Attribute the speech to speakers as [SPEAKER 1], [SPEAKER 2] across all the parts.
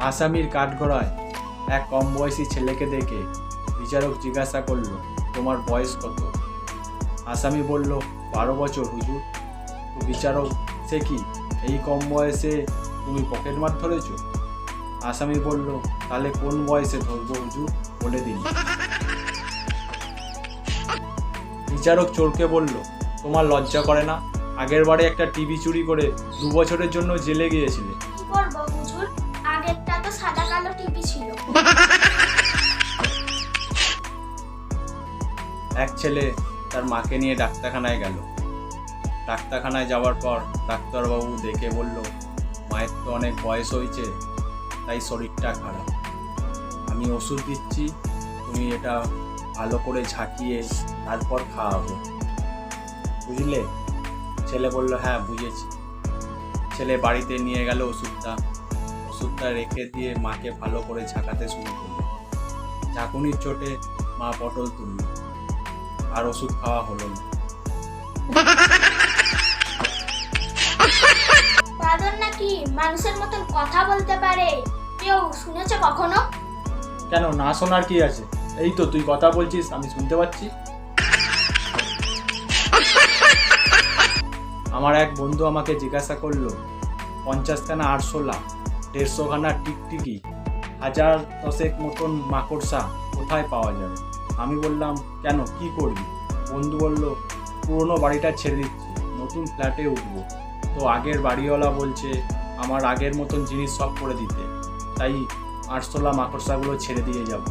[SPEAKER 1] আসামির কাঠগড়ায় এক কম বয়সী ছেলেকে দেখে বিচারক জিজ্ঞাসা করল, তোমার বয়স কত? আসামি বলল, 12 বছর হুজুর। তো বিচারক, সে কি, এই কম বয়সে তুমি পকেট মার ধরেছ? আসামি বলল, তাহলে কোন বয়সে ধরবো হুজুর, বলে দিন। বিচারক চোরকে বলল, তোমার লজ্জা করে না? আগের বারে একটা টিভি চুরি করে 2 বছরের জন্য জেলে গিয়েছিলে।
[SPEAKER 2] কি করবো হুজুর, আগেরটা তো সাদা কালো টিভি ছিল।
[SPEAKER 1] এক ছেলে তার মাকে নিয়ে ডাক্তারখানায় গেল। ডাক্তারখানায় যাওয়ার পর ডাক্তারবাবু দেখে বলল, মায়ের তো অনেক বয়স হয়েছে, তাই শরীরটা খারাপ। আমি ওষুধ দিচ্ছি, তুমি এটা ভালো করে ঝাঁকিয়ে তারপর খাওয়াবে, বুঝলে? ছেলে বলল, হ্যাঁ বুঝেছি। ছেলে বাড়িতে নিয়ে গেল ওষুধটা রেখে দিয়ে মাকে ভালো করে ঝাঁকাতে শুরু করলো। ঝাঁকুনির চোটে মা পটল তুলল, আর ওষুধ খাওয়া হলো না।
[SPEAKER 2] বাদর নাকি মানুষের মতন কথা বলতে পারে, কেউ শুনেছে কখনো?
[SPEAKER 1] কেন, না শোনার কি আছে? এই তো তুই কথা বলছিস, আমি শুনতে পাচ্ছি। আমার এক বন্ধু আমাকে জিজ্ঞাসা করলো, 50খানা আরশোলা, 150খানা টিকটিকি, 1000 মতন মাকড়সা কোথায় পাওয়া যাবে? আমি বললাম, কেন, কি করবি? বন্ধু বলল, পুরনো বাড়িটা ছেড়ে দিচ্ছি, নতুন ফ্ল্যাটে উঠবো। তো আগের বাড়িওয়ালা বলছে আমার আগের মতন জিনিস সব করে দিতে, তাই আরশোলা মাকড়সাগুলো ছেড়ে দিয়ে যাব।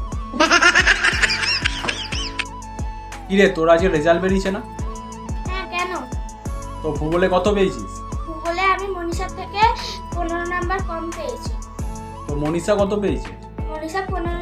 [SPEAKER 1] কিরে, তোর আজকে রেজাল্ট বেরিয়েছে না?
[SPEAKER 2] হ্যাঁ, কেন?
[SPEAKER 1] তো ভূগোলে কত পেয়েছিস?
[SPEAKER 2] ভূগোলে আমি মনীষার থেকে 15 নাম্বার কম পেয়েছি।
[SPEAKER 1] তো মনীষা কত পেয়েছে?
[SPEAKER 2] মনীষা 15